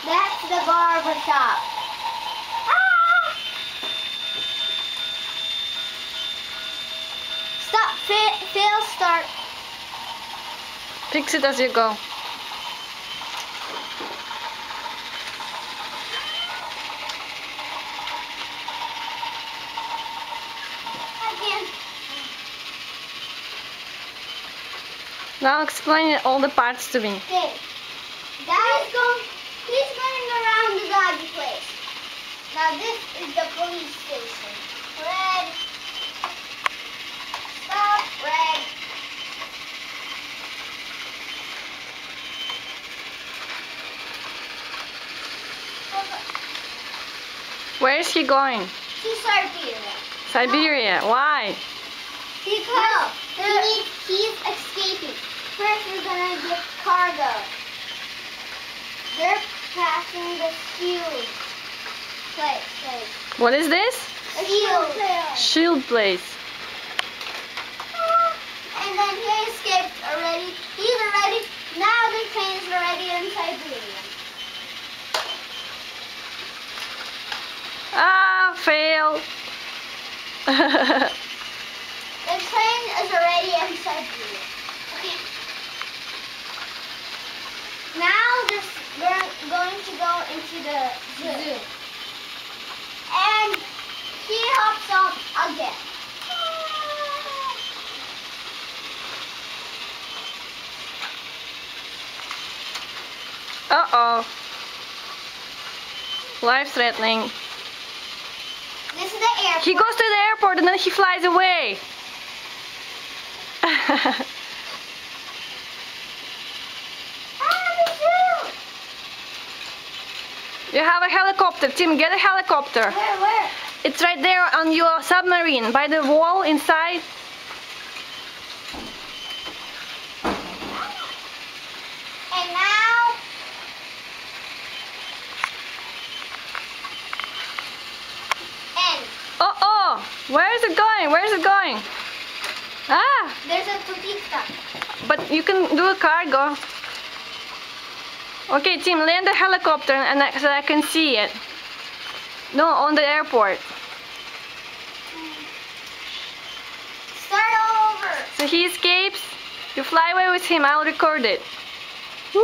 That's the barber shop. Stop. Fail. Start. Fix it as you go. Again. Now explain all the parts to me. Okay. He's going around the doggy place. Now this is the police station. Red. Stop. Red. Where is he going? To Siberia. Siberia. Why? Because he's escaping. First we're gonna get cargo. They're passing the shield place. What is this? A shield. Shield place. And then he escaped already. He's already. Now the train's already in Siberia. Ah, fail. The train is already in Siberia. Okay. Now we're going to go into the zoo. And he hops off again. Uh-oh. Life-threatening. This is the airport. He goes to the airport and then he flies away. The zoo. You have a helicopter. Tim, get a helicopter. Where? It's right there on your submarine, by the wall inside. And now, end. Uh-oh. Where is it going? Where is it going? Ah, There's a tutita. but you can do a cargo. Okay, Tim, land the helicopter so I can see it. No, on the airport. Start all over. So he escapes. You fly away with him. I'll record it. Woo!